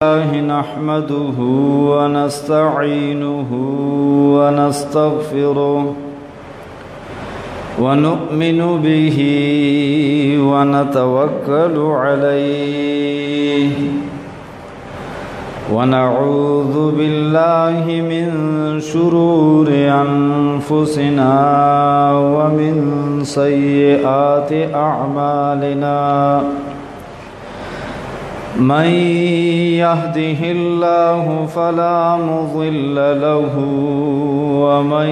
الله نحمده ونستعينه ونستغفره ونؤمن به ونتوكل عليه ونعوذ بالله من شرور أنفسنا ومن سيئات أعمالنا من يهده الله فلا مضل له ومن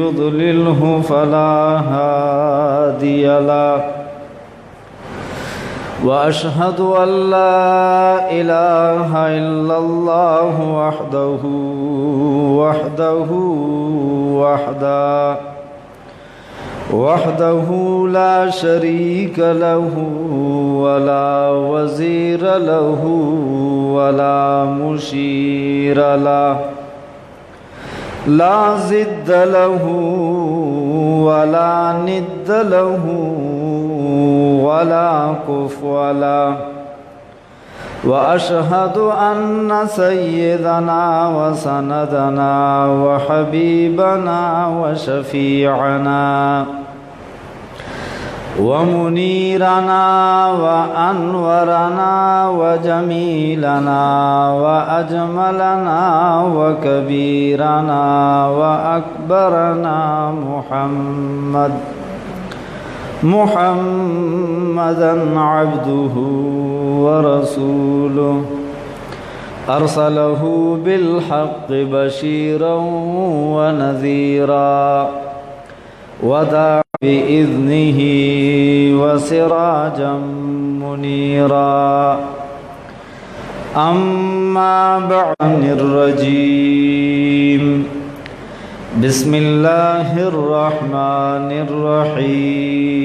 يضلله فلا هادي له وأشهد أن لا إله إلا الله وحده لا شريك له ولا وزير له ولا مشير له لا ضد له ولا ند له ولا كفو له وأشهد أن سيدنا وسندنا وحبيبنا وشفيعنا ومنيرنا وأنورنا وجميلنا وأجملنا وكبيرنا وأكبرنا محمدا عبده ورسوله أرسله بالحق بشيرا ونذيرا وداعيا بإذنه وسراجا منيرا أما بعد الرجيم بسم الله الرحمن الرحيم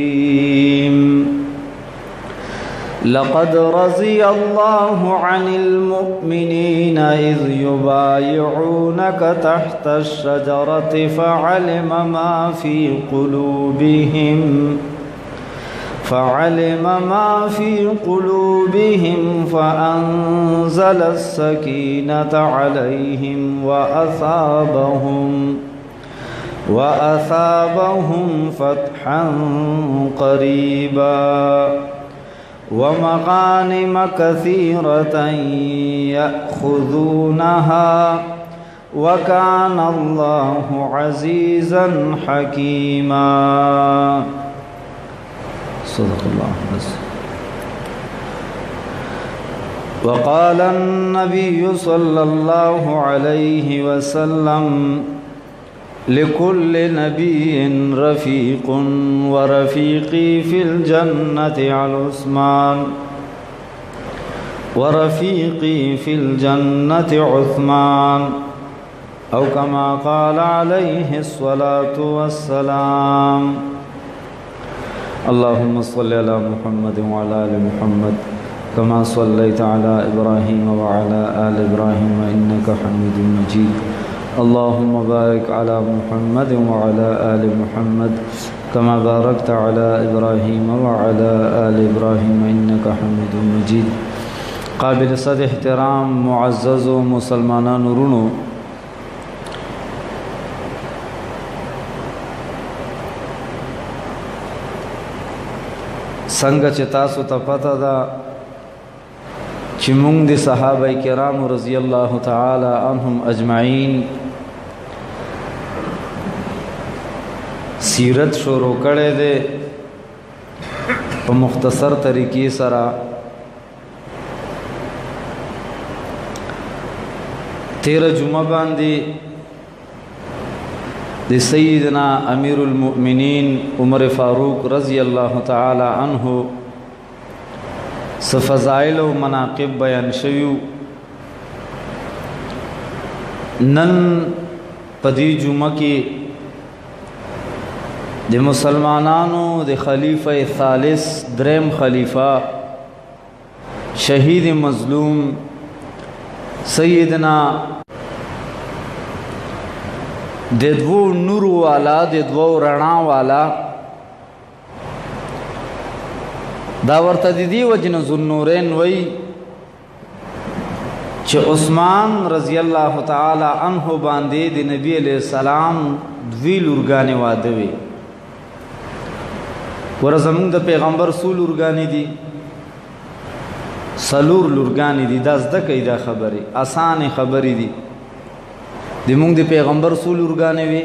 لقد رضي الله عن المؤمنين إذ يبايعونك تحت الشجرة فعلم ما في قلوبهم فأنزل السكينة عليهم وأثابهم فتحا قريبا ومغانم كثيرة يأخذونها وكان الله عزيزا حكيما صدق الله العظيم. وقال النبي صلى الله عليه وسلم لكل نبي رفيق ورفيقي في الجنة على عثمان ورفيقي في الجنة عثمان أو كما قال عليه الصلاة والسلام. اللهم صل على محمد وعلى آل محمد كما صليت على إبراهيم وعلى آل إبراهيم إنك حميد مجيد. اللهم بارك على محمد وعلى آل محمد كما باركت على إبراهيم وعلى آل إبراهيم إنك حميد مجيد. قابل صد احترام معزز و مسلمانان رونو، څنګه چې تاسو ته پته ده چې موږ د صحابه کرام رضی الله تعالی عنهم اجمعین سیرت شروع کړی دی په مختصر طریقې سره. تیره جمعه باندې د سیدنا امیر المؤمنین عمر فاروق رضی الله تعالی عنه فضائل و مناقب بیان شویو. نن پدی جمعه کې د مسلمانانو د خلیفہ ثالث دریم خلیفہ شہید مظلوم سیدنا د دوو نور والا د دوو رڼا والا دا ورته د دې وجنه ذوالنورین وای چې عثمان رضی الله تعالی عنہ باندې د نبی علیہ السلام دوی لورګانې واده وي. ورزمون د پیغمبر سول لورګانې دي، سلور لورګانې دي. دا زده کوي، دا خبرې اسانه خبرې دي. د مونږ د پیغمبر سول لورګانې وي،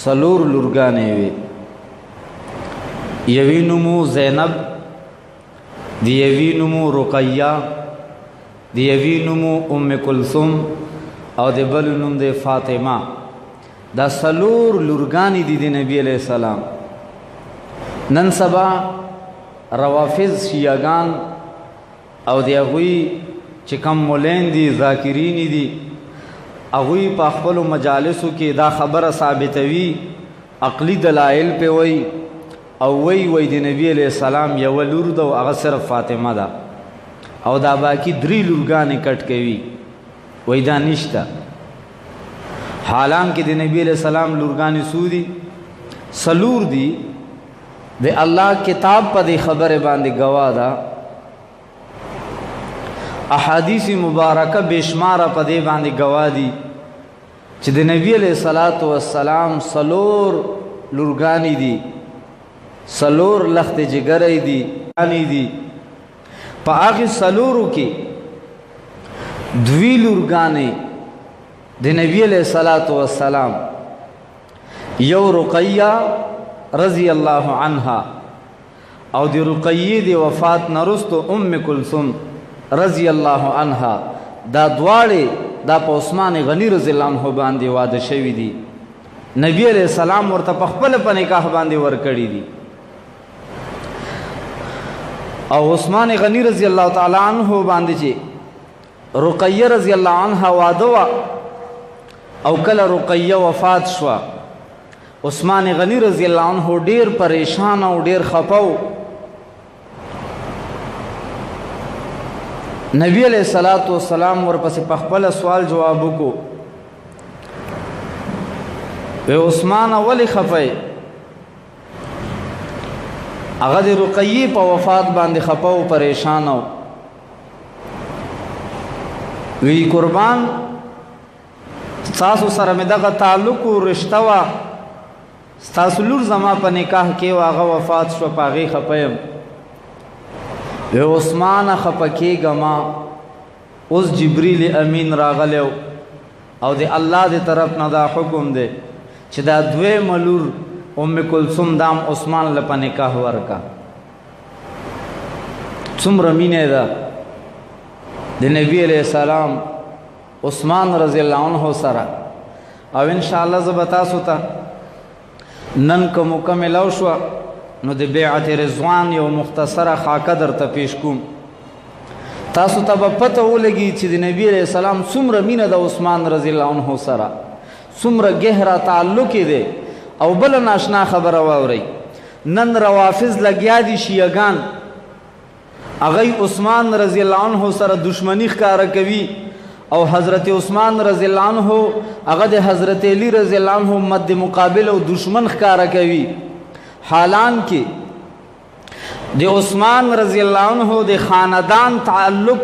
سلور لورګانې وي. یوی نومو زینب، دی یوی نومو رقیہ، دی یوی نومو ام کلثوم، او د بل نوم د فاطمه. دا سلور لورګانې دي د نبی علیہ السلام. نن سبا روافض شیعگان او دی هغوی چې کم مولین دي، ذاکرین دي، هغوی په خپلو مجالسو کې دا خبره ثابتوي، عقلی دلایل پې وی او وی د نبی علیہ السلام یو لور ده او هغه صرف فاطمه ده، او دا باقي 3 لورګانې کټ کوي، وی دا نشته. حالانکه د نبی علیہ السلام لورګانې څو دي؟ سلور دي. د الله کتاب په دې خبره باندې گواه ده، احادیث مبارکه بشماره په دې باندې گواه دي چې د نبی علیہ الصلوۃ والسلام سلور لورګانې دي، سلور لخت جګرې دي دي. په هغه سلورو کې دوی لورګانې د نبی علیہ الصلوۃ والسلام، یو رقیہ رضی اللہ عنہا، او دی رقیہ دی وفات نرستو ام کلثوم رضی اللہ عنہا. دا دواړه دا په عثمان غنی رضی اللہ عنہ باندې واده شوی دي. نبی علیہ السلام ورته په خپل په نکاح باندې ورکړی دي. او عثمان غنی رضی اللہ تعالی عنہ باندې چې رقیہ رضی اللہ عنہا واده وا، او کله رقیہ وفات شوا، عثمان غنی رضی اللہ عنہ ډیر پریشان او ډیر خپاو. نبی علیہ الصلوۃ والسلام ورپسې په خپل سوال جواب وکړو، وی عثمان ولی خپای؟ هغه د رقیہ په وفات باندې خپاو، پریشان او وی قربان تاسو سره مې دغه تعلق او رشتہ وا، ستاسو لور زما په نکاح کې هغه وفات شو، په هغې خپیم. وی عثمان خپکېږه ما، اوس جبریل امین راغلی او د الله د طرف نه دا حکم دی چې دا دویمه لور ام کلثوم دام عثمان له په نکاح ورکا. څومره مینه ده د نبی علیہ السلام عثمان رضی اللہ عنہ سره. او انشاءاللہ زه به تاسو ته نن که مکمل شو نو د بیعت رضوان یو مختصره خاکه درته پیش کوم. تاسو ته به پته ولګي چې د نبی علیہ السلام څومره مینه د عثمان رضی الله عنه سره، څومره گهرا تعلق دی. او بل ناشنا خبره واورئ، نن روافض لګیا دي شیعگان، هغوی عثمان رضی الله عنه سره دشمنی ښکاره کوي، او حضرت عثمان رضی اللہ عنہ هغه د حضرت علی رضی اللہ عنہ مد مقابل او دشمن ښکاره کوي. حالان کې د عثمان رضی اللہ عنہ د خاندان تعلق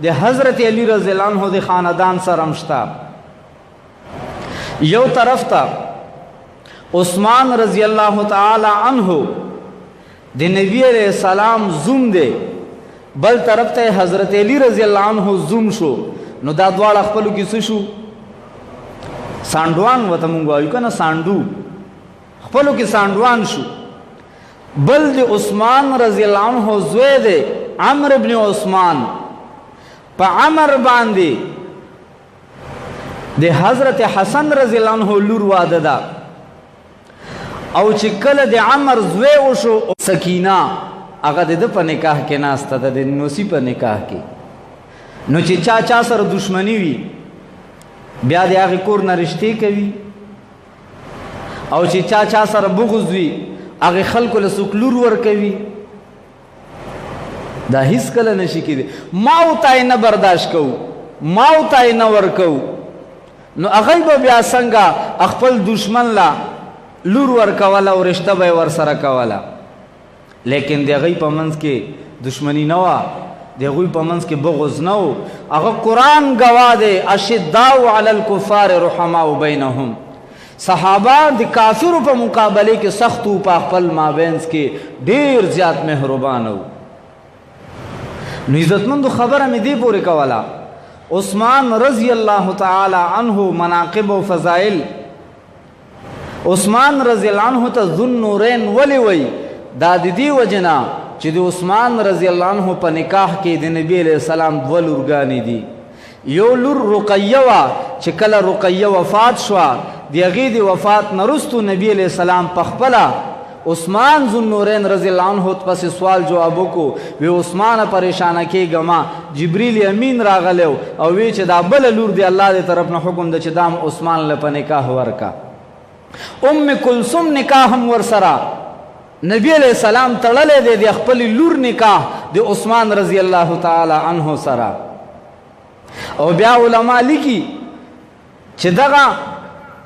د حضرت علی رضی اللہ عنہ د خاندان سره مشتا. یو طرف ته عثمان رضی اللہ تعالی عنہ د نبی علیہ السلام زوم دی، بل طرف ته حضرت علی رضی اللہ عنہ زوم شو. نو دا دواړه خپلو کې څه شو؟ سانډوان ورته مونږ وایو که نه، سانډو، خپلو کې سانډوان شو. بل د عثمان رضی الله عنه زوی دی عمر ابن عثمان، په عمر باندې د حضرت حسن رضی الله عنه لور واده ده. او چې کله د عمر زوی وشو سکینه، هغه د ده په نکاح کې ناسته ده، د نوسی په نکاح کې. نو چې چا سره دشمنی وي بیا د هغې کور نه رشتې کوي، او چې چا سره بغض وي هغې خلکو له څوک لور ورکوي. دا هیڅ کله نشي کېدی. ما ورته یې نه برداشت کوو، ما ورته یې نه ورکوو، نو هغوی به بیا څنګه خپل دشمن له لور ورکوله او رشته به یې ورسره کوله. لیکن د هغوی په منځ کې دشمني نه وه، د هغوی په منځ کې بغض نه و. هغه قرآن ګواه دی اشداء علی الکفار رحماء بینهم. صحابه د کافرو په مقابله کې سخت و، په خپل مابینځ کې ډیر زیات مهربان و. نو عزتمندو خبره مې دې پورې کوله عثمان رضی الله تعالی عنه مناقب و فضائل. عثمان رضی الله عنه ته ذو النورین ولی وی؟ دا د دې وجنا چې د عثمان رضی الله عنه په نکاح کې د نبی علیہ السلام دوه لورګانې دي. یو لور رقیه وه چې کله رقیه وفات شوه د هغې د وفات نه وروستو نبی علیہ السلام په خپله عثمان ذو النورین رضی الله عنه پسې سوال جواب وکړو. وی عثمانه پریشانه کېږه ما جبریل امین راغلی او وی چې دا بله لور دی الله د طرف نه حکم ده چې دام عثمان له په نکاح ورکه. ام کلثوم نکاح هم ورسره نبی علیہ السلام تړلی دی د خپلې لور نکاح د عثمان رضی الله تعالی عنه سره. او بیا علما لیکي چې دغه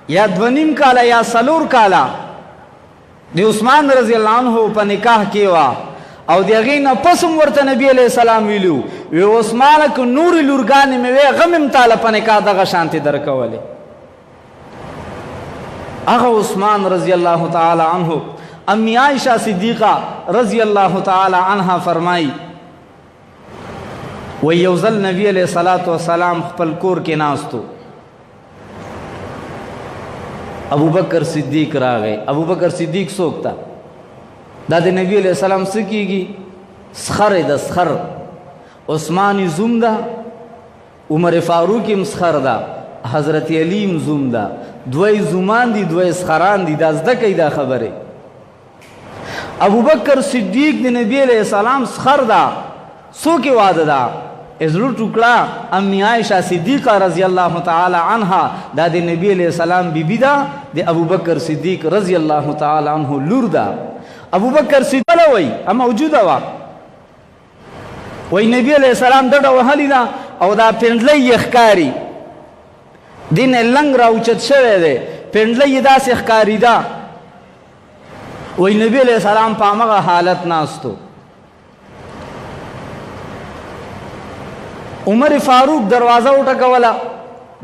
یا 2.5 کاله یا 4 کاله د عثمان رضی الله عنه په نکاح کې وه او د هغې نه پس هم ورته نبي علیه السلام ویلي وی عثمانه که نورې لورګانې مې وې هغه مې هم تاله په نکاح دغه شانتې درکولې. هغه عثمان رضی الله تعالی عنه امی عائشہ صدیقہ رضی اللہ تعالی عنہ فرمائی وی یو ځل نبی علیہ الصلوۃ والسلام خپل کور کې ناستو. ابو بکر صدیق راغی. ابو بکر صدیق څوک تا؟ دا د نبی علیہ السلام څه کېږي؟ سخر د سخر. عثمان زوم ده، عمر فاروق هم سخر ده، حضرت علی هم زوم ده. دوی زومان دي دوی سخران دي. دا زده کوي دا خبره. ابو بکر صدیق د نبی علیہ السلام سخر ده. څوک واده ده؟ ازلو ټوکړه امی عائشہ صدیقہ رضی اللہ تعالی عنہ دا د نبی علیہ السلام بی بی ده، د ابو بکر صدیق رضی اللہ تعالی عنہ لور ده. ابو بکر صدیق وی موجوده وا وی نبی علیہ السلام ډډه وهلی ده او دا پنډلی یې ښکاري، دین لنګ راوچت شوی دی، پنډلی یې داسې ښکارېده. وی نبی علیہ السلام په همغه حالت ناستو. عمر فاروق دروازه وټکوله،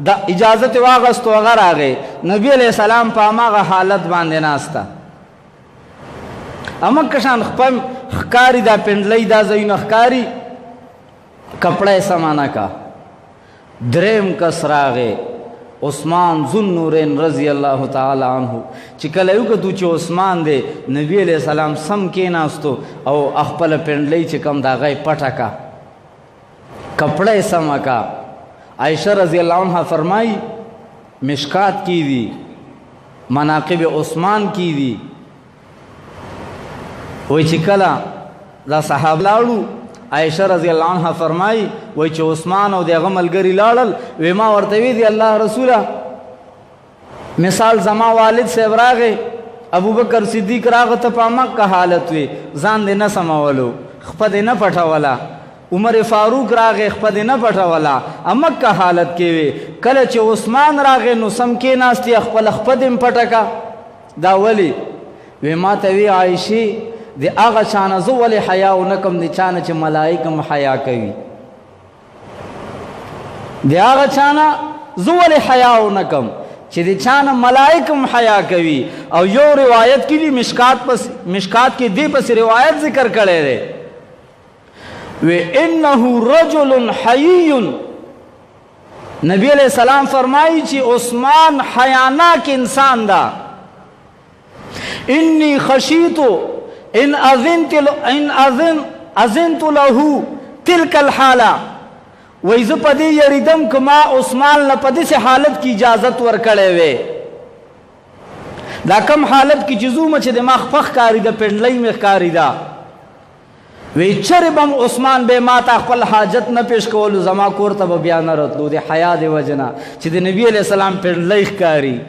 د اجازت واغستو هغه راغی. نبی علیہ السلام په همغه حالت باندې ناسته. امک شان خپل ښکاري دا پنډلی دا ځایونه ښکاري، کپڑا سمانا کا. دریم کس راغی عثمان ذو النورین رضی اللہ تعالی عنہ. چې کله یو کتو چې عثمان دی نبی علیہ السلام سم کېناستو او خپل پنډلی چې کم دا غی پټه کا، کپڑا سما کا. عائشہ رضی اللہ عنہ فرمائی مشکات کی دی، مناقب عثمان کی دی. وی چې کله دا صحابه لاړو عائشہ رضی اللہ عنہ فرمائی وی چې عثمان او دغه ملګری لاړل وی ما ورته وی دی الله رسوله مثال زما والد صاحب راغی، ابو بکر صدیق راغه ته په مکه حالت وی ځان دې نه سمولو، خپه دې نه پټوله. عمر فاروق راغی خپه دې نه پټوله، مکه حالت کې وی. کله چې عثمان راغی نو سم کې ناستې خپل خپه دې پټه کا. دا ولی وی ما ته وی عائشې د هغه چانه زه ولې حیا ونه کم د چانه چې ملائکه هم حیا کوي، د هغه چانه زه ولې حیا ونه کم چې د چانه ملائکه هم حیا کوي. او یو روایت کې دی مشکات کې دی پس روایت ذکر کړی دی وی انه رجل حیی. نبی علیہ السلام فرمائی چې عثمان حیاناک انسان دا. انی خشیتو ان اذنت له تلك الحاله. وای زه په دې یریدم که ما عثمان له په داسې حالت کې اجازت ورکړی وی. دا کم حالت کې چې زومه چې د ما خپه ښکارېده، پنډلی مې ښکارېده. وی چرې به هم عثمان به ما ته خپل حاجت نه پیش کولو، زما کور ته به بیا نه راتلو د حیا د وجې نه چې د نبي علیہ السلام پنډلی ښکاري.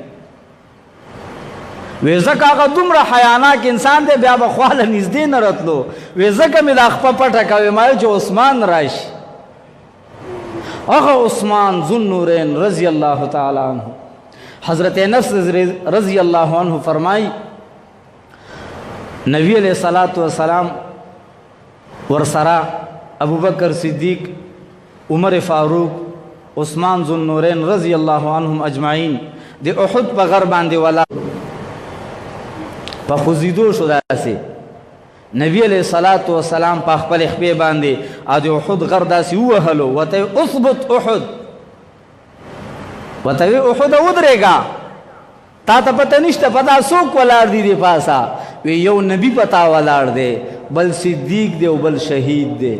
وی ځکه هغه دومره حیاناک انسان دی بیا به خواله نږدې نه راتلو. وی ځکه مې دا خپه پټه کوي ما چې عثمان راشي. هغه عثمان ذو النورین رضی اللہ تعالی عنہ. حضرت انس رضی اللہ عنہ فرمائی نبی علیہ الصلوۃ والسلام ورسره ابو بکر صدیق، عمر فاروق، عثمان ذو النورین رضی اللہ عنہم اجمعین د احد په غر باندې ولا په خوځېدو شو. داسې نبی علیہ الصلوۃ والسلام په خپل خپې باندې د احد غر داسې ووهلو، وته اثبت احد، وته احد ودرېږه، تا ته پته نشته پتا څوک ولاړ دي د پاسه؟ وی یو نبی پتا ولاړ دی، بل صدیق دی او بل شهید دی.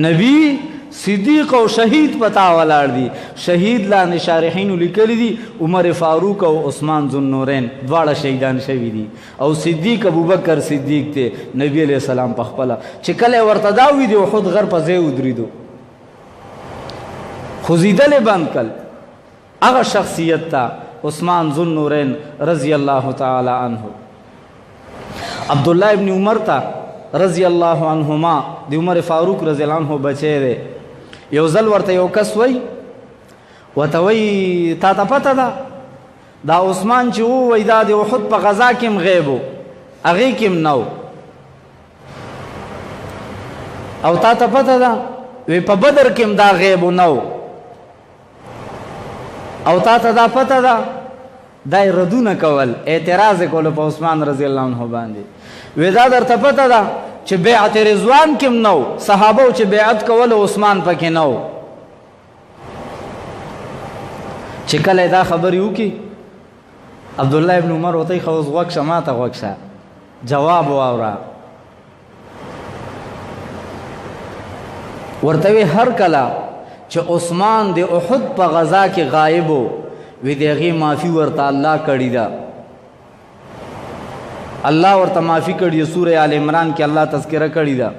نبی، صدیق او شهید پتا ولاړ دي. شهید لاندې شارحین لیکلی دي عمر فاروق او عثمان ذو النورین دواړه شهیدان شوي دي، او صدیق ابو بکر صدیق ته نبی علیہ السلام په خپله چې کله ورته دا وي د احد غر په ځای ودرېدو، خوځېدل بند کړل. هغه شخصیت ته عثمان ذو النورین رضی اللہ تعالی عنہ. عبداللہ ابن عمر تا رضی اللہ عنہما دی عمر فاروق رضی اللہ عنہ بچے دے. یو ځل ورته یو کس وی ورته وی تا ته پته ده دا عثمان چې وی دا د احد په غزا کې م غیب و، هغې کې م نه و، او تا ته پته ده وی په بدر کې م دا غیب و نه و، او تا ته دا پته ده. دا یې ردونه کول، اعتراض یې کولو په عثمان رضی الله عنه باندې. وی دا درته پته ده چې بیعت رضوان کې م نه و، صحابو چې بیعت کولو عثمان پکې نه و. چې کله دا خبرې وکړي عبدالله ابن عمر ورته خو اوس غوږ شه، ما ته غوږ شه، جواب واوره. ورته وی هر کله چې عثمان د احد په غزا کې غایب و، وی د هغې معافي ورته الله کړې ده، الله ورته معافي کړې ده. سورہ آل عمران کې الله تذکره کړې ده،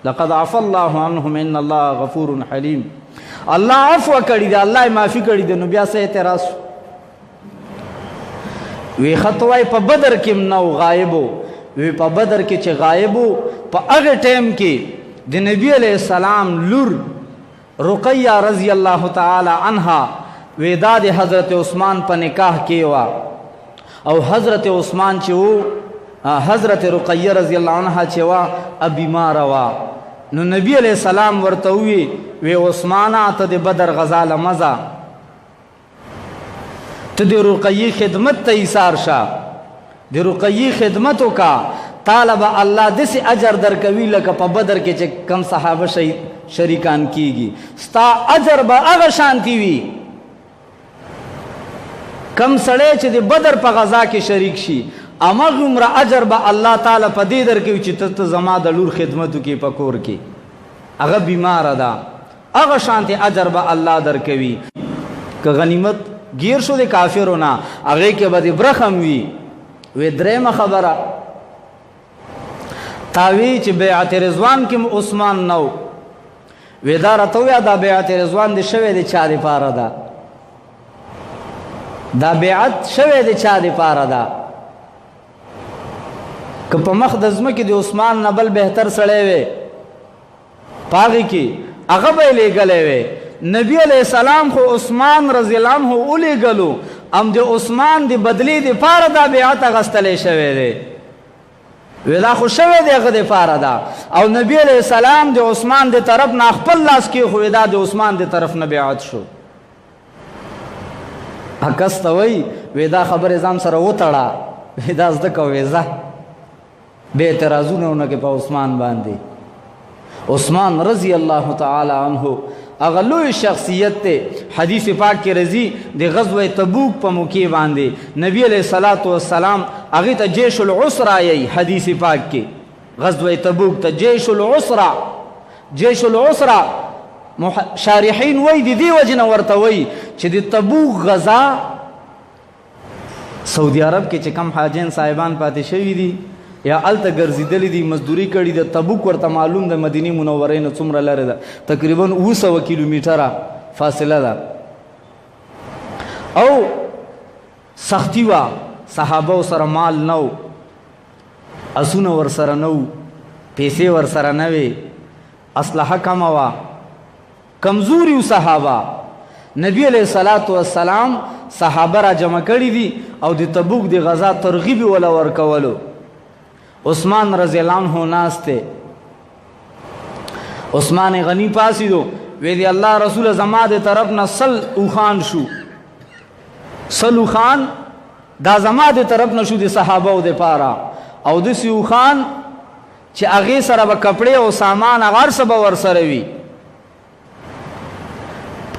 لقد عفا الله عنهم ان الله غفور حلیم. الله عفو کړې ده، الله معافي کړې ده. نو بیا څه اعتراض؟ وی خطوای په بدر کې نو غایب و، وی په بدر کې چې غایب و په هغه ټیم کې د نبی علیہ السلام لور رقیہ رضی اللہ تعالی عنہا ویدا د حضرت عثمان په نکاح کې وا، او حضرت عثمان چې وو حضرت رقیہ رضی اللہ عنہا چې وا بیمار وا. نو نبی علیہ السلام ورته وی عثمانه ته د بدر غزا لمزه، ته د رقیہ خدمت ته ایثار شه، د رقیہ خدمت وکا، طالب الله داسې اجر درکوي لکه په بدر کې چې کم صحابه شریکان کیږي، ستا اجر به هغه شانتی وي کم سړی چې د بدر په غزا کې شریک شي، هماغومره اجر به الله تعالی په دې درکوي چې ته زما د لور خدمت وکړې په کور کې، هغه بیماره ده، هغه شانتی اجر به الله درکوي. که غنیمت گیر شو د کافرو نه، هغې کې به د برخم وي. وی درېمه خبره تاوی چې بیعت رضوان کې عثمان نو، وی دا راته ووایه دا بیعت رضوان دې شوی د چا دپاره ده؟ دا بیعت شوی د چا دپاره ده؟ که په مخ د ځمکې د عثمان نه بل بهتر سړی وی په هغې کې هغه به یې لیږلی وی. نبی علیہ السلام خو عثمان رضی اللہ عنہ ولیږلو، ام د عثمان د بدلی دپاره دا بیعت اخیستلی شوی دی، وی دا خو شوی دی هغه دپاره ده، او نبی علیہ السلام د عثمان د طرف نه خپل لاس کېښوی، دا د عثمان د طرف نه بیعت شو. کس ته وی دا خبرې ځان سره وتړه، وی دا زده کوې ځه، بې اعتراضونه ونه کړې په عثمان باندې. عثمان رضی اللہ تعالی عنہ هغه لوی شخصیت ته. حدیث پاک کې راځي د غزوه تبوک په موقع باندې نبی علیہ الصلوۃ والسلام هغه ته جیش العسرہ یی. حدیث پاک کې غزوه تبوک ته جیش العسرہ، جیش العسرہ شارحین وای د دې وجنه ورته وای چې د تبوک غزا سعودي عرب کې چې کم حاجین صاحبان پاتې شوي دي یا الته ګرځېدلي دي، مزدوري کړي د تبوک ورته معلوم د مدینې منورې نه څومره لرې ده، تقریبا 200 کیلومیټره فاصله ده، او سختی وا، صحابه سره مال نو، اسونه ور سره نو، پیسې ور سره نه وي، اسلحه کمه وا، کمزوري صحابه. نبی علیہ الصلوۃ والسلام صحابه را جمع کړي دي او د تبوک د غزا ترغیب ولا ورکولو. عثمان رضی اللہ عنہ ناسته عثمان غنی پاسیدو وی دی اللہ رسول زما دے طرف نہ سل اوخان شو، سل اوخان دا زما دے طرف نہ شو دی صحابہ دے پارا، او دسی اوخان چې هغې سره به کپڑے او سامان هغه څه به ورسره وي.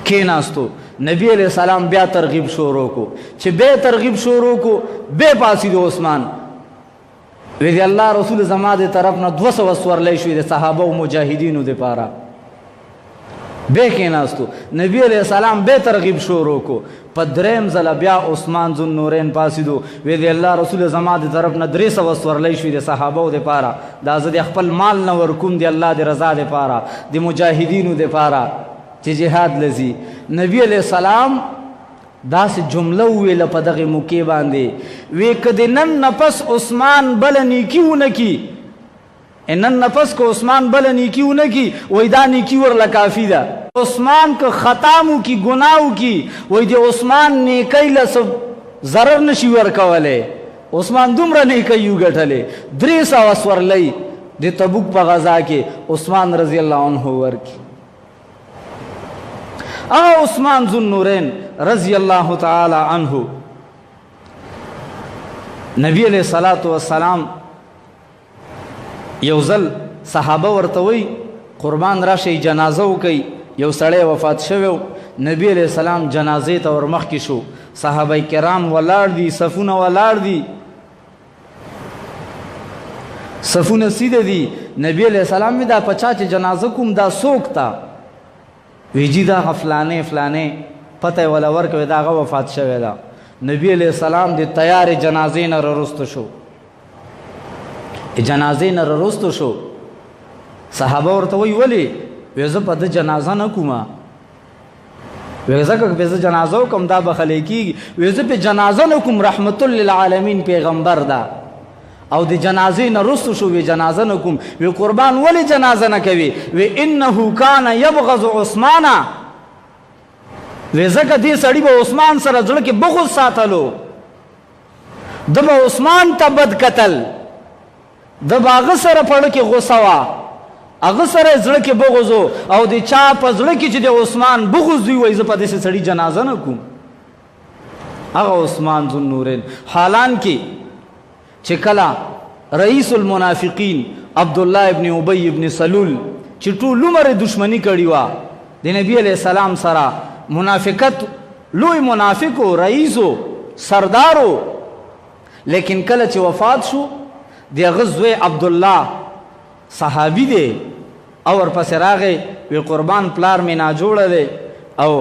کېناستو، نبی علیہ السلام بیا ترغیب شروع کو، چې بیا ترغیب شروع کو بیا پاسیدو عثمان وی دی الله رسول زما دے طرف نه 200 سورلی شوي د صحابه او مجاهدینو د پاره. بیا کېناستو، نبی علیہ السلام بیا ترغیب شروع کو، په دریم ځله بیا عثمان ذو النورین پاسیدو وی دی الله رسول زما د طرف نه 300 سورلی شوي د صحابه او د پاره، دا زه د خپل مال نه ورکوم د الله د رضا د پاره، د مجاهدینو د پاره چې جهاد لذي. نبی علیہ السلام دا سه جمله ویله په دغه موقع باندې، وی کدی نن نفس عثمان بل نیکیونه کی، نن نفس کو عثمان بل نیکیونه کی، وای دا نیکی ورله کافی ده. عثمان که خطامو کی گناو کی، وای دی عثمان نیکی له ضرر نشي ورکوله، عثمان دومره نیکی یو ګټلې 300 سورلی د تبوک په غزا کې عثمان رضی الله عنه ورکی. عثمان ذو النورین رضی اللہ تعالی عنہ، نبی علیہ الصلوۃ والسلام یو ځل صحابه ورته وی قربان راشي جنازه وکي، یو سړی وفات شوی، نبی علیہ السلام جنازې ته ورمخ کې شو، صحابه کرام ولاړ دي، صفونه ولاړ دي، صفونه سیده دي. نبی علیہ السلام می دا پچا چې جنازه کوم دا څوک تا؟ ویجی دا فلانه فلانه پته ولا ورکوي دا غو وفات شوی دا. نبی علیہ السلام دی تیار جنازې نه رستو شو، جنازې نه رستو شو. صحابه ورته وی ولی؟ وی زه په د جنازه نه کومه، وی زه که په جنازه کوم دا بخلی کیږي، وی زه په جنازه نه کوم، رحمت للعالمین پیغمبر دا، او د جنازې نه رستو شو، وی جنازه نه کوم. وی قربان ولی جنازه نه کوي؟ وی انه کان یبغض عثمان، وی زکه دې سړی به عثمان سره زړه کې بغض ساتلو، د به عثمان ته بد قتل، د به هغه سره پړه کې غوسه وه، هغه سره زړه کې بغض او د چا په زړه کې چې د عثمان بغض وي، وایي زه په داسې سړي جنازه نه کوم. هغه عثمان ذو النورین حالان کې چې کله رئیس المنافقین عبدالله ابن ابی ابن سلول چې ټول عمر دشمنی کړې وه د نبی علیہ السلام سره، منافقت لوی منافقو، رئیسو، سردارو، لیکن کله چې وفات شو د هغه زوی عبدالله صحابي دی او ورپسې راغی، وی قربان پلار مې ناجوړه دی او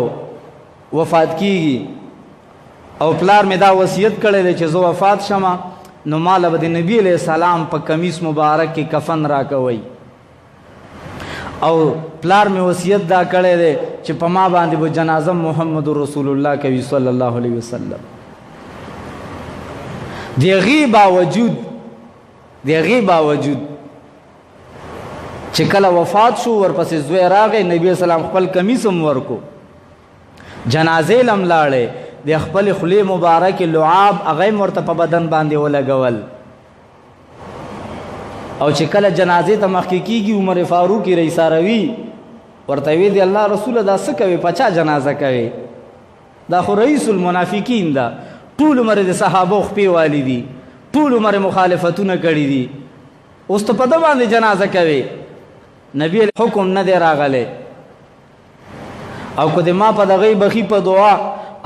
وفات کیږي، او پلار مې دا وصیت کړی دی چې زه وفات شمه نو ماله به د نبی علیہ السلام په کمیس مبارک کې کفن راکوئ، او پلار مې وصیت دا کړی دی چې په ما باندې به جنازه محمد رسول الله کوي صلی الله علیه وسلم. د هغې باوجود چې کله وفات شو ورپسې زوی راغی، نبی السلام خپل کمیس هم ورکو، جنازې لم لاړې، د خپل خولې مبارک لعاب هغه یې ورته په بدن باندې ولګول، او چې کله جنازې ته مخکې کېږي عمر فاروق رئیساروي ورته وی دی الله رسول دا څه کوي، په چا جنازه کوي؟ دا خو رئیس المنافقین ده، ټول عمر د صحابه خپې والی دي، ټول عمر مخالفتونه کړي دي، اوس ته په ده باندې جنازه کوي؟ نبی حکم نه دی راغلی، او که د ما په دغې بخي په دعا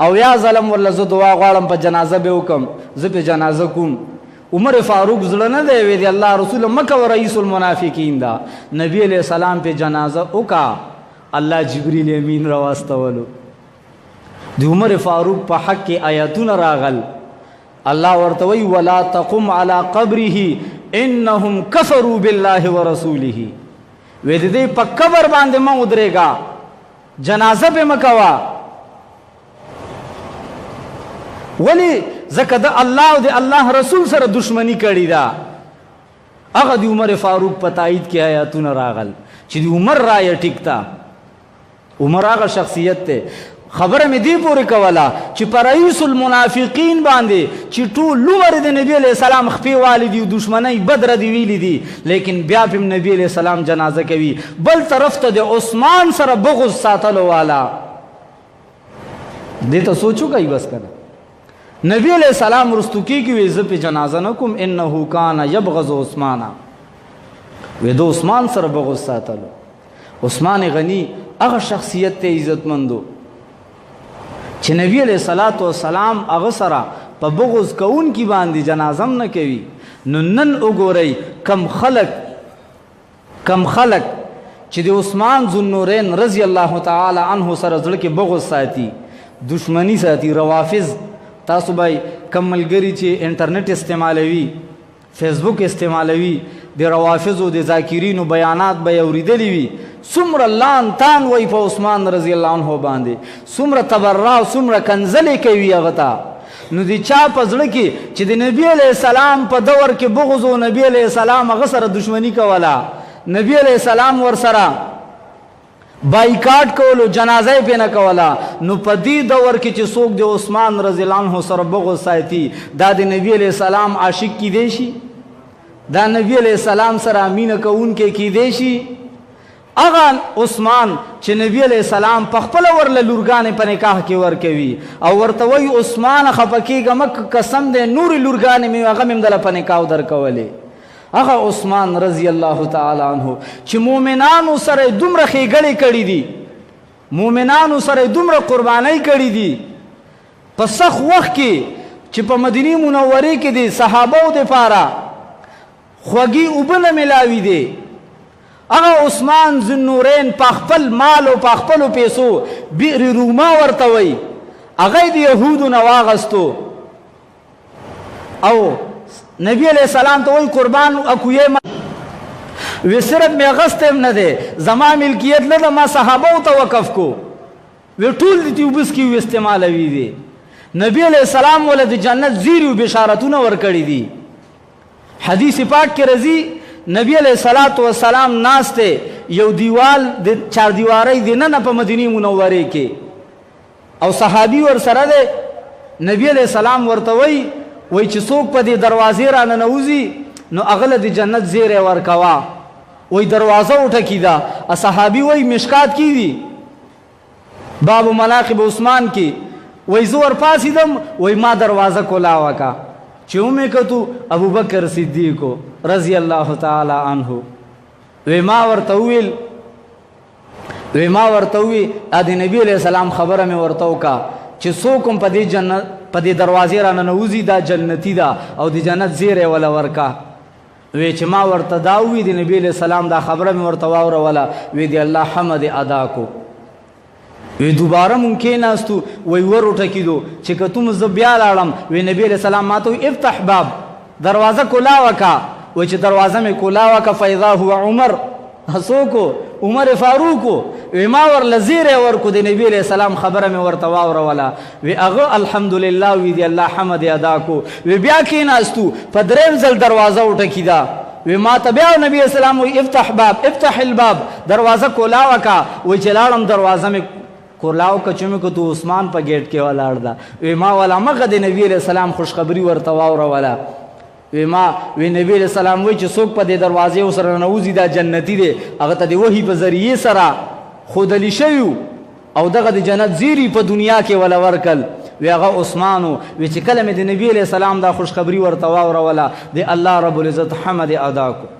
او یا ظلم ورله زه دعا غواړم په جنازه به وکم، زه په جنازه کوم. عمر فاروق زړه نه دی وی دی الله رسول مکه و رئیس المنافقین دا، نبی علیہ السلام په جنازه وکا، الله جبریل امین را واستولو، د عمر فاروق په حق کې آیاتونه راغل، الله ورته وی ولا تقم علی قبره انهم کفروا بالله ورسوله، وی د دې په قبر باندې ما ودرېګا، جنازه به مکوا. ولی ځکه د الله او د الله رسول سره دشمنی کړې ده. هغه د عمر فاروق په تایید کې آیاتونه راغل چې د عمر رایه ټیک تا، عمر هغه شخصیت ته خبره مې دی پورې کوله چې په رئیس المنافقین باندې چې ټول عمر د نبی علیہ السلام خپې والی دي دشمنی بدر دی ویلی دي لیکن بیا په نبی علیہ السلام جنازه کوي بل طرف ته د عثمان سره بغض ساتلو والا دې ته سوچو کوي بس کنه نبی علیہ السلام رستو کیږي زه په جنازه نه کوم انه کان یبغض عثمان وې د عثمان سره بغض ساتلو عثمان غنی هغه شخصیت ته عزتمندو چې نبی علیہ الصلوۃ والسلام هغه سره په بغض کوون کی باندې جنازم نه کوي نو نن وګورئ کم خلق چې د عثمان ذوالنورین رضی الله تعالی عنہ سره زړه کې بغض ساتي دشمنی ساتي روافض تاسو به کم ملګری چې انټرنیټ استعمالوي فیسبوک استعمالوي د روافضو د ذاکرینو بیانات به اوریدلی وي څومره لان تان وای په عثمان رضی الله عنه باندې څومره تبرع څومره کنځلې کوي هغه ته نو د چا په زړه کې چې د نبی علیہ السلام په دور کې بغض او نبی علیہ السلام هغه سره دشمنی کوله نبی علیہ السلام ور سره بایکاټ کولو جنازه پې نه کوله نو په دې دور کې چې څوک د عثمان رضی الله عنه سره بغض ساتي دا د نبی علیہ السلام عاشق کیدی شي دا نبی علیہ السلام سره مینه کوونکې کیدی شي هغه عثمان چې نبی علیہ السلام په خپل ورله لورګانې په نکاح کې ورکوي او ورته وایي عثمان خفه کېږه مه قسم دی نورې لورګانې مې هغه مې دله په نکاح درکولې هغه عثمان رضی الله تعالی عنه چې مؤمنانو سره دومره ښېګړې کړي دي مؤمنانو سره دومره قربانۍ کړي دي په سخت وخت کې چې په مدینه منورې کې دي صحابو دپاره خوږې اوبه نه میلاوي دي هغه عثمان ذوالنورین په خپل مال او په خپلو پیسو بئر روما ورته وایي هغه د یهودو نه واغستو او نبی علیہ السلام ته وایي قربان اکویې وی صرف مې اغستی نه دی زما ملکیت نه ده ما صحابو ته وقف کو وی ټول د تیوبس کې وی استعمالوي دي نبی علیہ السلام وله د جنت زیری و بشارتونه ورکړي دي حدیث پاک کې راځي نبی علیہ الصلوۃ والسلام ناسته یو دیوال د چار دیواری دی نه په مدینه منوره کې او صحابي ور سره دی نبی علیہ السلام ورته وای چې څوک په دې دروازې را ننوځي نو اغله د جنت زیره ورکوا وای دروازه وټکیدا صحابي وای مشکات کی دی باب مناقب عثمان کې وای زور پاسیدم وای ما دروازه کولا وکا چې ومې کتو ابو بکر صدیق رضی الله تعالی عنہ وی ما ورته وی د نبی علیہ السلام خبره مې ورته وکا چې څوک هم په دې جنت په دې دروازې را ننوځي دا جنتی ده او د جنت زیری ولا ورکا وی چې ما ورته دا وی د نبی علیہ السلام دا خبره مې ورته واوروله وی دی الله حمد ادا کو وی دوباره مونږ کېناستو وی ور وټکېدو چې که ته زه بیا لاړم وی نبی علیہ السلام ما ته وی افتح باب دروازه کولا وکا وی چې دروازه مې کولا وکا فاذا هو عمر څوک عمر فاروق وی ما ورله زیری ورکو د نبی علیہ السلام خبره مې ورته واوروله وی هغه الحمدلله وی دی الله حمد ادا کو وی بیا کېناستو په درېم ځل دروازه وټکېده وی ما ته بیا نبی السلام وی افتح باب افتح الباب دروازه کولا وکا وی چې لاړم دروازه مې کولاو کچومې کو تو عثمان په گیټ کې ولاړ ده وی ما ولا مغه د نبی علیہ السلام خوشخبری ورته واوروله وی نبی علیہ السلام وی چې څوک په دې دروازې سره نوځي دا جنتی دی هغه ته د وحی په ذریعه سره خودلی شوی او دغه د جنت زیری په دنیا کې ولا ورکل وی هغه عثمانو وی چې کله مې د نبی علیہ السلام دا خوشخبری ورته واوروله د الله رب العزت حمد ادا کو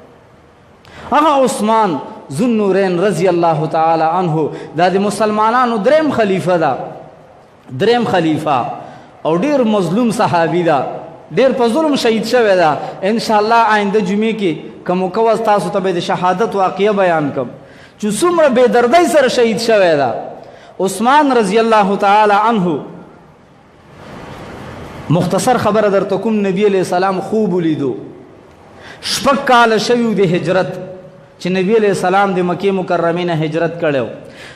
هغه عثمان ذوالنورین رضی الله تعالی عنہ دا د مسلمانانو دریم خلیفہ دا دریم خلیفہ او ډیر مظلوم صحابی دا ډیر په ظلم شهید شوی دا ان شاء الله آینده جمعې کې کوم کوز تاسو ته د شهادت واقعه بیان کوم چې څومره بے دردی سره شهید شوی دا عثمان رضی الله تعالی عنہ مختصر خبر درته کوم نبی علیہ السلام خوب ولیدو شپږ کاله شوی د هجرت چې نبی علیہ السلام د مکې مکرمې نه هجرت کړو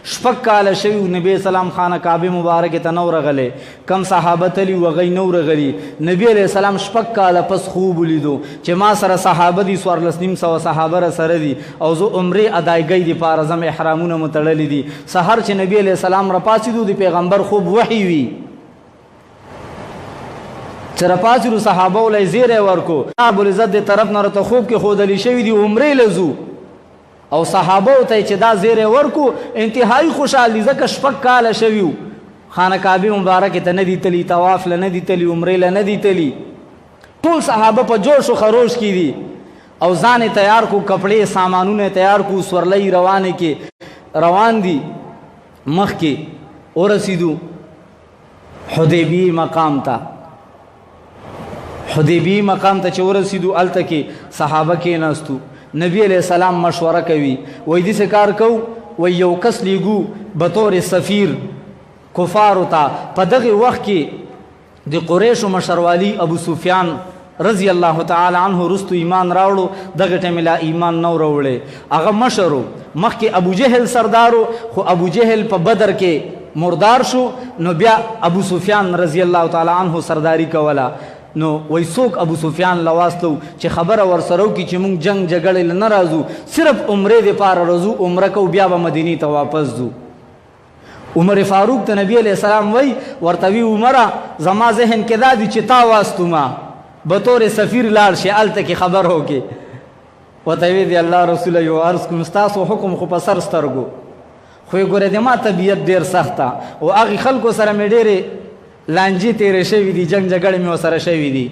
شپږ کاله شوي نبی اسلام خانه کعبه مبارکې ته نو رغلی، کم صحابه تلي و هغوی نو رغلي. نبی علیه السلام شپږ کاله پس خوب ولیدو چې ما سره صحابه دي 1400 صحابه را سره دي او زه عمرې ادایګۍ دپاره ځم، احرامونه مو تړلي دي. سحر چې نبی علیه السلام را پاڅېدو د پیغمبر خوب وحي وي چې را پاڅېدو صحابه ولی زیری ورکو رب العزت د طرف نه راته خوب کې ښودلي شوي دي عمرې له ځو او صحابه ته چې دا زیری ورکو انتهایی خوشحال دي ځکه شپږ کاله شوي وو خانه کعبې مبارکې ته نه دي تلي، طواف له نه دي تلي، عمرې له نه دي تلي. ټول صحابه په جوش و خروش کې دي او ځان یې تیار کو، کپړې سامانونه تیار کو، سورلۍ روانې کې روان دي. مخکې ورسېدو حدیبیې مقام ته. حدیبیې مقام ته چې ورسېدو هلته کې صحابه کېناستو. نبی علیہ السلام مشوره کوي، وایي داسې کار کوو، وایي یو کس لیږو بطور سفیر کفارو ته. په دغه وخت کې د قریشو مشروالی ابو سفیان رضی الله تعالی عنه رستو ایمان راوړو، دغه ټیم لا ایمان نو راوړی، هغه مشر و. مخکې ابو جهل سردارو، خو ابو جهل په بدر کې مردار شو، نو بیا ابو سفیان رضی الله تعالی عنه سرداری کوله. نو وای څوک ابو سفیان لواستو چې خبره ورسره وکړي چې موږ جنگ جګړې له نه راځو، صرف عمرې دپاره راځو، عمره کوو بیا به مدینې ته واپس ځو. عمر فاروق ته نبی علیہ السلام وای ورته وی عمره زما ذهن کې دا دي چې تا واستوما بطور سفیر لاړ شي هلته کې خبر وکړي. ورته وی دی الله رسوله یو عرض کوم ستاسو حکم خو په سر سترګو، خو یې ګورې د ما طبیعت ډېر سخته او هغې خلکو سره مې ډېرې لانجې تیرې شوي دي، جنگ جګړې مې ورسره شوي دي.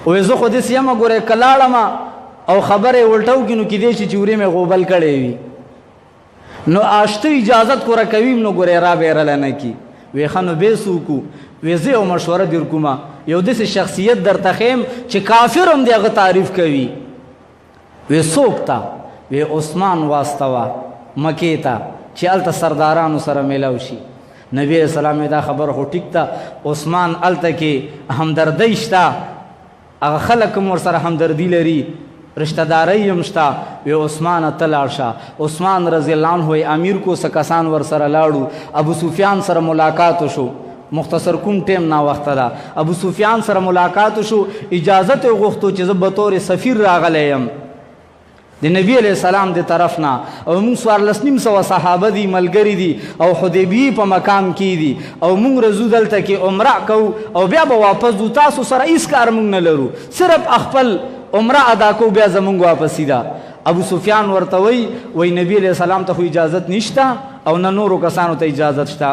وایي زه خو داسې یمه ګورې که لاړم او خبره یې الټه وکړي نو کیدای شي چې ورې مې غوبل کړی وي، نو آشته اجازت خو راکوي نو ګورې را بیرله نه کي. وی ښه نو بې څه وکړو؟ وی زه یو مشوره در کومه، یو داسې شخصیت درته ښیم چې کافر هم د هغه تعریف کوي. وی څوک ته؟ وی عثمان واستوه مکې ته چې هلته سردارانو سره میلاو شي. نبی علیہ السلام دا خبر خو ټیک ته، عثمان هلته کې همدردۍ شته، هغه خلک هم ورسره همدردي لري، رشتہ داری هم شته. وی عثمان ته لاړ شه. عثمان رضی الله عنه امیر کو څه کسان ورسره لاړو، ابو سفیان سره ملاقات شو. مختصر کوم ټیم ناوخته ده. ابو سفیان سره ملاقات شو، اجازت یې غوښتو چې زه بطور سفیر راغلی یم د نبی علیہ السلام د طرف نه، او موږ 1400 صحابه دي، ملګري دي او حدیبیې په مقام کې دي او موږ رځو دلته کې عمره کوو او بیا به واپس ځو، تاسو سره هېڅ کار موږ نه لرو، صرف خپل عمره ادا کوو بیا زموږ واپسي ده. ابو سفیان ورته وایي نبی علیہ السلام ته خو اجازت نشته او نه نورو کسانو ته اجازت شته،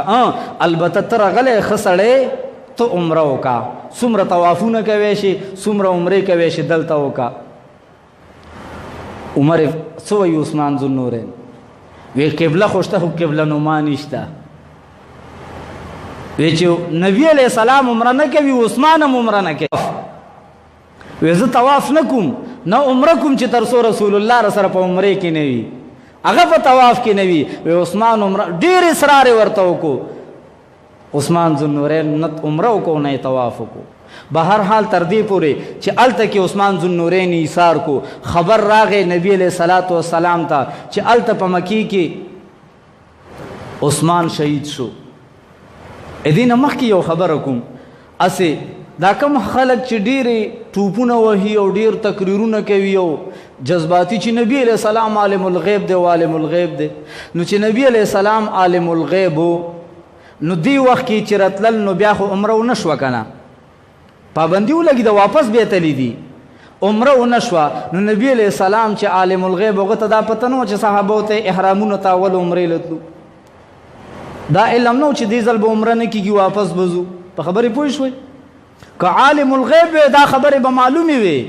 البته ته راغلی ښه سړی ته عمره وکړه، څومره طوافونه کوی شي، څومره عمرې کوی شي دلته وکړه. عمر څه وایي عثمان ذوالنورین؟ وی قبله خو شته خو قبله نما نشته. وی چې نبی علیہ السلام عمره نه کوي، عثمان هم عمره نه کوي. وی زه طواف نه کوم نه عمره کوم چې تر څو رسول الله را سره په عمرې کې نه وي، هغه په طواف کې نه وي. وی عثمان عمره ډېر اصرار یې ورته وکړو، عثمان ذوالنورین نه عمره وکړو نه یې طواف وکړو. بهر حال تر دې پورې چې هلته کې عثمان ذوالنورین ایثار کو، خبر راغی نبی علیہ الصلوۃ والسلام ته چې هلته په مکې کې عثمان شهید شو. دې نه مخکې یو خبره کوم، اسې دا کوم خلک چې ډېرې ټوپونه وهي او ډېر تقریرونه کوي او جذباتي چې نبی علیہ السلام عالم الغیب دی او عالم الغیب دی، نو چې نبی علیہ السلام عالم الغیب نو دې وخت کې چې راتلل نو بیا خو عمره ونه شوه که نه، پابندي ولګي د واپس بیا تللی دي، عمره ونه شوه. نو نبی علیہ السلام چې عالم الغیب هغه ته دا پته نه وه چې صحابو ته احرامونه ته اول عمرې له تلو، دا علم نه و چې دې ځل به عمره نه کېږي واپس به ځو. په خبرې پوه شوئ؟ که عالم الغیب وی دا خبرې به معلومې وي،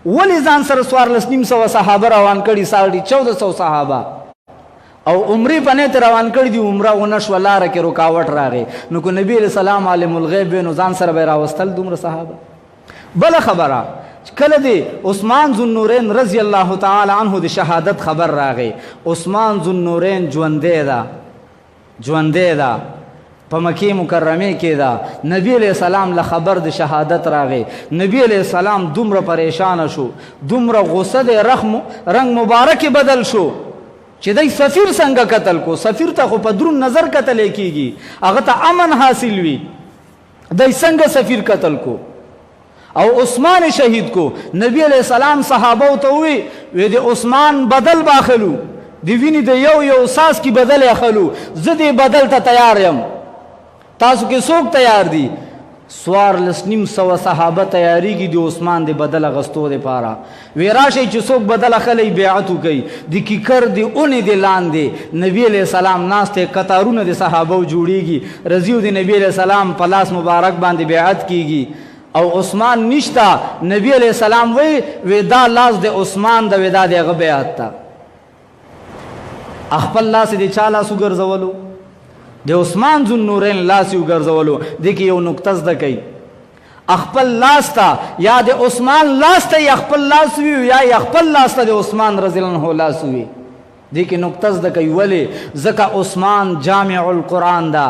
ولې ځان سره 1400 صحابه روان کړي، 1450 صحابه او عمرې په نیت روان کړي دي، عمره ونه شوه، لاره کې رکاوټ راغی. نو که نبی علیہ السلام عالم الغیب وی نو ځان سره به یې راوستل دومره صحابه. بله خبره کله د عثمان ذوالنورین رضی الله تعالی عنه د شهادت خبر راغی، عثمان ذوالنورین ژوندی ده په مکې مکرمې کې ده. نبی علیہ السلام له خبر د شهادت راغی، نبی علیہ السلام دومره پریشانه شو، دومره غصه د رنگ مبارک بدل شو چې دای سفیر څنګه قتل کو. سفیر ته خو په درون نظر قتل کیږي، هغه ته امن حاصل وي، دای څنګه سفیر قتل کو او عثمان شهید کو. نبی علیہ السلام صحابه ته وی د عثمان بدل باخلو، دی ویني د یو ساس کی بدل اخلو، زه دې بدل ته تیار یم، تاسو کې څوک تیار دي؟ 1400 صحابه تیاری کی د عثمان د بدل غستو د پاره. وی راشي چې څوک بدل اخلي بیعت کوي، د کیکر دی اونې د لاندې نبی علیہ السلام ناشته قطارونه د صحابه جوړیږي، رضیو د نبی علیہ السلام پلاس مبارک باندې بیعت کیږي او عثمان نشتا. نبی علیہ السلام وی دا لاس د عثمان د ودا دغه بیعت تا خپل لاس د چا لاس وګرځولو؟ د عثمان ذو النورین لاس وګرځولو. د کې یو نقطه زده کوي، خپل لاس ته یا د عثمان لاس ته یا خپل لاس وی یا خپل لاس ته د عثمان رضی الله عنه لاس وی. د کې نقطه زده کوي ولی ځکه عثمان جامع القرآن دا،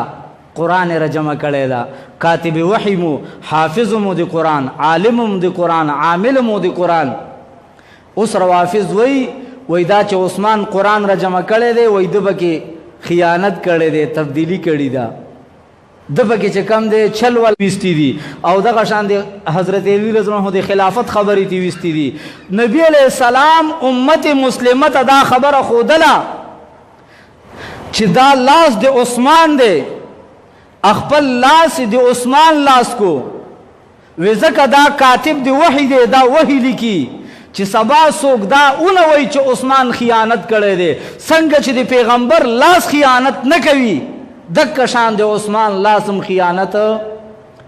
قرآن را جمع کړی دا، کاتب وحی مو، حافظ مو د قرآن، عالم مو د قرآن، عامل مو د قرآن. اوس روافض وی دا چې عثمان قرآن را جمع کړی دی، وی د بکی خیانت کړی دی، تبدیلی کړی دا، د بکی چې کم دی چل ول وستی دی او دغه شان دی حضرت علی رضی الله عنه د خلافت خبرې تی وستی دی. نبی علیہ السلام امت مسلمه ته دا خبره خودله چې دا لاس د عثمان دی، خپل لاس د عثمان لاس کو. وی ځکه دا کاتب دی وحی دی، دا وحی لیکي چې سبا څوک دا اونه وی چې عثمان خیانت کړی دی، څنګه چې د پیغمبر لاس خیانت نه کوي دک شان د عثمان لازم خیانت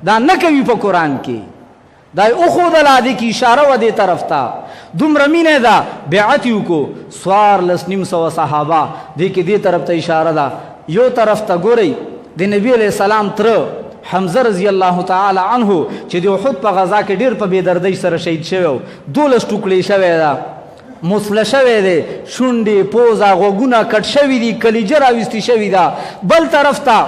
دا نه کوي په قرآن کې. دا او خود الادی کی اشاره و دې طرف ته دومره مینه دا بیعت یو کو 1400 صحابه دې کې دې طرف ته اشاره ده. یو طرف ته ګورئ د نبی علیہ السلام تر حمزه رضی الله تعالی عنه چې د احد په غزا کې ډیر په بېدردۍ سره شهید شوی، 12 ټوکړې شوی دا، مسله شوی دی، شونډې پوزه غوږونه کټ شوي دي، کلیجه راویستې شوي ده. بل طرف ته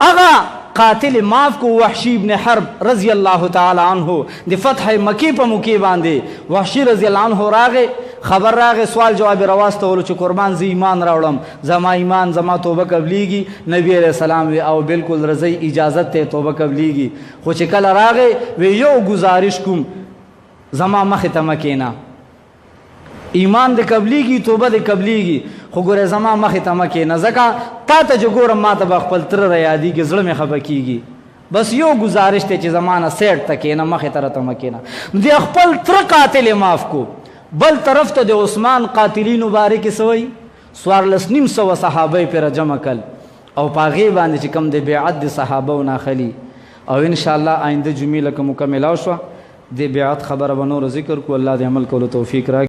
هغه قاتل معاف کو وحشی ابن حرب رضی الله تعالی عنه د فتح مکی په موقع باندې وحشی رضی الله عنه راغی، خبر راغی، سوال جواب راواستولو چې قربان زه ایمان راوړم، زما ایمان زما توبه قبلیږي. نبی علیہ السلام وی او بالکل رضی اجازت ته توبه قبلیږي. خو چې کله راغی وی یو گزارش کوم، زما مخې ته مکینا، ایمان د قبلیږي توبه د قبلیږي، خو ګوره زما مخې ته مکینا ځکه تا ته چې ګورم ما ته به خپل تره رایادېږي، زړه مې خفه کېږي. بس یو گزارش دی چې زمانه سیټ ته کېنه، مخې ته راته مکینا. د خپل تره قاتل معاف کو. بل طرف ته د عثمان قاتلین مبارک سوی 1400 صحابه پر جمع کل او پاغي باندې چې کم د بیعت د صحابه و ناخلی. او ان شاء الله آینده جمعه لکه مکمل او شو د بیعت خبره به نور ذکر کو. الله دې عمل کولو توفیق راکړي.